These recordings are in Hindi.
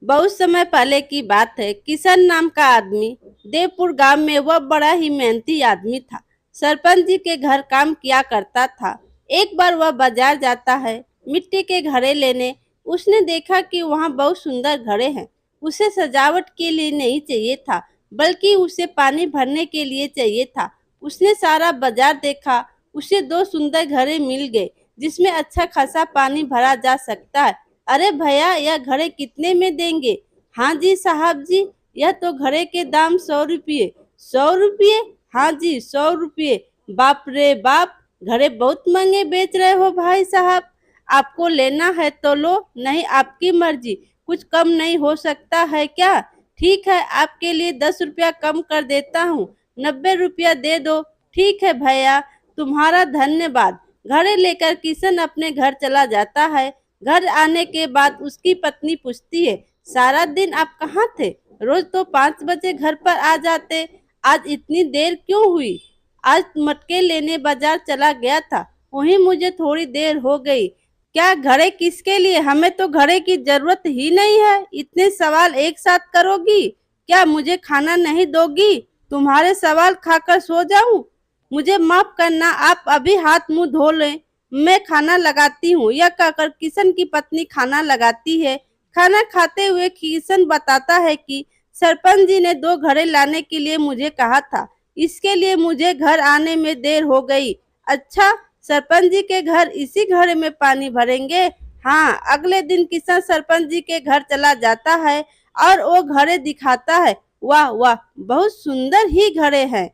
बहुत समय पहले की बात है। किशन नाम का आदमी देवपुर गांव में, वह बड़ा ही मेहनती आदमी था। सरपंच जी के घर काम किया करता था। एक बार वह बाजार जाता है मिट्टी के घड़े लेने। उसने देखा कि वहां बहुत सुंदर घड़े हैं। उसे सजावट के लिए नहीं चाहिए था, बल्कि उसे पानी भरने के लिए चाहिए था। उसने सारा बाजार देखा। उसे दो सुंदर घड़े मिल गए जिसमें अच्छा खासा पानी भरा जा सकता है। अरे भैया, यह घड़े कितने में देंगे? हाँ जी साहब जी, यह तो घड़े के दाम 100 रुपये। 100 रुपये? हाँ जी, 100 रुपये। बाप रे बाप, घड़े बहुत महंगे बेच रहे हो भाई साहब। आपको लेना है तो लो, नहीं आपकी मर्जी। कुछ कम नहीं हो सकता है क्या? ठीक है, आपके लिए 10 रुपया कम कर देता हूँ। 90 रुपया दे दो। ठीक है भैया, तुम्हारा धन्यवाद। घड़े लेकर किशन अपने घर चला जाता है। घर आने के बाद उसकी पत्नी पूछती है, सारा दिन आप कहाँ थे? रोज तो 5 बजे घर पर आ जाते, आज इतनी देर क्यों हुई? आज मटके लेने बाजार चला गया था, वहीं मुझे थोड़ी देर हो गई। क्या घड़े किसके लिए? हमें तो घड़े की जरूरत ही नहीं है। इतने सवाल एक साथ करोगी? क्या मुझे खाना नहीं दोगी? तुम्हारे सवाल खाकर सो जाऊं? मुझे माफ करना, आप अभी हाथ मुंह धो लें, मैं खाना लगाती हूँ। यह कहकर किशन की पत्नी खाना लगाती है। खाना खाते हुए किशन बताता है कि सरपंच जी ने 2 घड़े लाने के लिए मुझे कहा था, इसके लिए मुझे घर आने में देर हो गई। अच्छा, सरपंच जी के घर इसी घड़े में पानी भरेंगे? हाँ। अगले दिन किशन सरपंच जी के घर चला जाता है और वो घड़े दिखाता है। वाह वाह, बहुत सुंदर ही घड़े हैं।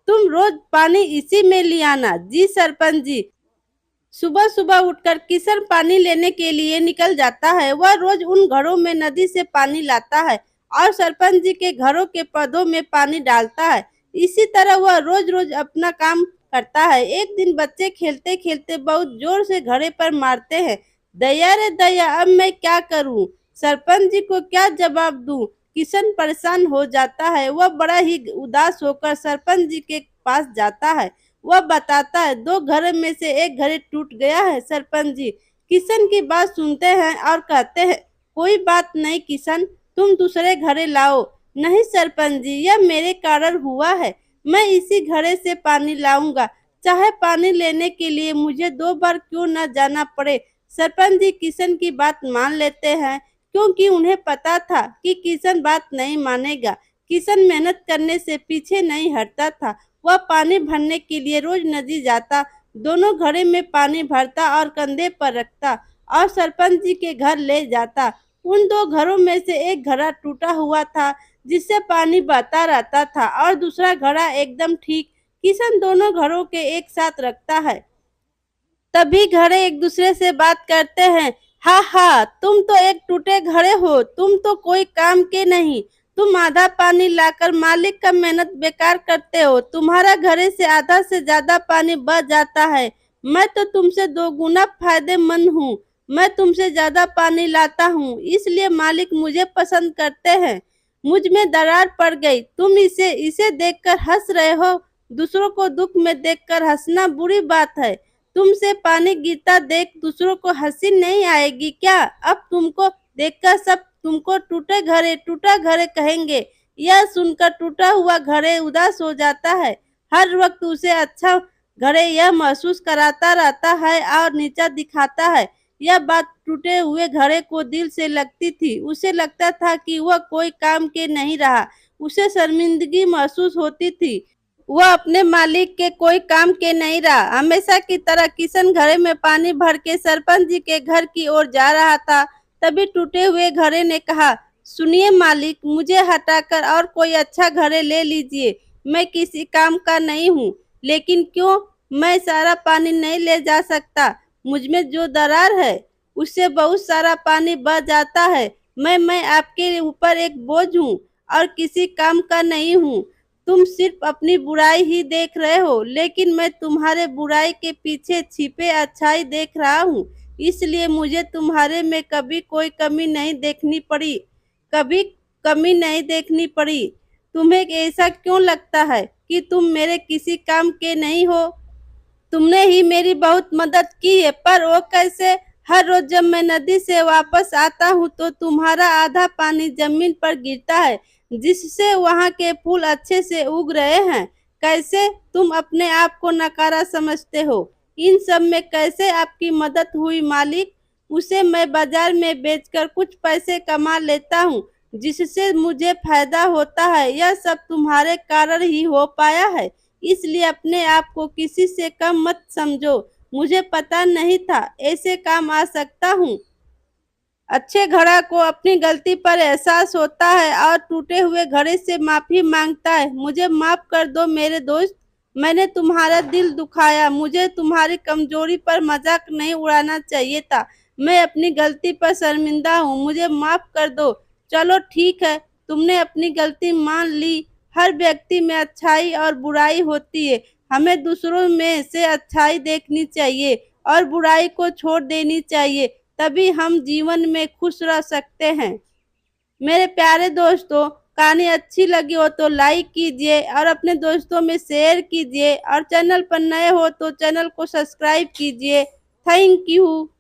तुम रोज पानी इसी में ले आना। जी सरपंच जी। सुबह सुबह उठकर किशन पानी लेने के लिए निकल जाता है। वह रोज उन घरों में नदी से पानी लाता है और सरपंच जी के घरों के पौधों में पानी डालता है। इसी तरह वह रोज रोज अपना काम करता है। एक दिन बच्चे खेलते खेलते बहुत जोर से घड़े पर मारते हैं। दया रे दया, अब मैं क्या करूं? सरपंच जी को क्या जवाब दूं? किशन परेशान हो जाता है। वह बड़ा ही उदास होकर सरपंच जी के पास जाता है। वह बताता है, 2 घड़े में से एक घड़े टूट गया है सरपंच जी। किशन की बात सुनते हैं और कहते हैं, कोई बात नहीं किशन, तुम दूसरे घड़े लाओ। नहीं सरपंच जी, यह मेरे कारण हुआ है। मैं इसी घड़े से पानी लाऊंगा, चाहे पानी लेने के लिए मुझे 2 बार क्यों न जाना पड़े। सरपंच जी किशन की बात मान लेते हैं, क्योंकि उन्हें पता था कि किशन बात नहीं मानेगा। किशन मेहनत करने से पीछे नहीं हटता था। वह पानी भरने के लिए रोज नदी जाता, दोनों घड़े में पानी भरता और कंधे पर रखता और सरपंच जी के घर ले जाता। उन 2 घरों में से एक घड़ा टूटा हुआ था, जिससे पानी बहता रहता था, और दूसरा घड़ा एकदम ठीक। किशन दोनों घरों के एक साथ रखता है। तभी घड़े एक दूसरे से बात करते हैं। हा हा, तुम तो एक टूटे घड़े हो, तुम तो कोई काम के नहीं। तुम आधा पानी लाकर मालिक का मेहनत बेकार करते हो। तुम्हारा घड़े से आधा से ज्यादा पानी बह जाता है। मैं तो तुमसे 2 गुना फायदेमंद हूँ। मैं तुमसे ज्यादा पानी लाता हूँ, इसलिए मालिक मुझे पसंद करते हैं। मुझ में दरार पड़ गई, तुम इसे इसे देखकर हंस रहे हो। दूसरों को दुख में देखकर हंसना बुरी बात है। तुमसे पानी गिरता देख दूसरों को हंसी नहीं आएगी क्या? अब तुमको देखकर सब तुमको टूटा घड़े कहेंगे। यह सुनकर टूटा हुआ घड़े उदास हो जाता है। हर वक्त उसे अच्छा घड़े यह महसूस कराता रहता है और नीचा दिखाता है। यह बात टूटे हुए घड़े को दिल से लगती थी। उसे लगता था कि वह कोई काम के नहीं रहा। उसे शर्मिंदगी महसूस होती थी। वह अपने मालिक के कोई काम के नहीं रहा। हमेशा की तरह किशन घड़े में पानी भर के सरपंच जी के घर की ओर जा रहा था। तभी टूटे हुए घड़े ने कहा, सुनिए मालिक, मुझे हटाकर और कोई अच्छा घड़े ले लीजिए। मैं किसी काम का नहीं हूँ। लेकिन क्यों? मैं सारा पानी नहीं ले जा सकता। मुझ में जो दरार है उससे बहुत सारा पानी बह जाता है। मैं आपके ऊपर एक बोझ हूँ और किसी काम का नहीं हूँ। तुम सिर्फ अपनी बुराई ही देख रहे हो, लेकिन मैं तुम्हारे बुराई के पीछे छिपे अच्छाई देख रहा हूँ। इसलिए मुझे तुम्हारे में कभी कोई कमी नहीं देखनी पड़ी। कभी कमी नहीं देखनी पड़ी। तुम्हें ऐसा क्यों लगता है कि तुम मेरे किसी काम के नहीं हो? तुमने ही मेरी बहुत मदद की है, पर वो कैसे? हर रोज जब मैं नदी से वापस आता हूँ तो तुम्हारा आधा पानी जमीन पर गिरता है, जिससे वहाँ के फूल अच्छे से उग रहे हैं। कैसे तुम अपने आप को नकारा समझते हो? इन सब में कैसे आपकी मदद हुई मालिक? उसे मैं बाजार में बेचकर कुछ पैसे कमा लेता हूँ, जिससे मुझे फायदा होता है। यह सब तुम्हारे कारण ही हो पाया है, इसलिए अपने आप को किसी से कम मत समझो। मुझे पता नहीं था ऐसे काम आ सकता हूँ। अच्छे घड़ा को अपनी गलती पर एहसास होता है और टूटे हुए घड़े से माफी मांगता है। मुझे माफ कर दो मेरे दोस्त, मैंने तुम्हारा दिल दुखाया। मुझे तुम्हारी कमजोरी पर मजाक नहीं उड़ाना चाहिए था। मैं अपनी गलती पर शर्मिंदा हूँ, मुझे माफ कर दो। चलो ठीक है, तुमने अपनी गलती मान ली। हर व्यक्ति में अच्छाई और बुराई होती है। हमें दूसरों में से अच्छाई देखनी चाहिए और बुराई को छोड़ देनी चाहिए, तभी हम जीवन में खुश रह सकते हैं। मेरे प्यारे दोस्तों, कहानी अच्छी लगी हो तो लाइक कीजिए और अपने दोस्तों में शेयर कीजिए और चैनल पर नए हो तो चैनल को सब्सक्राइब कीजिए। Thank you.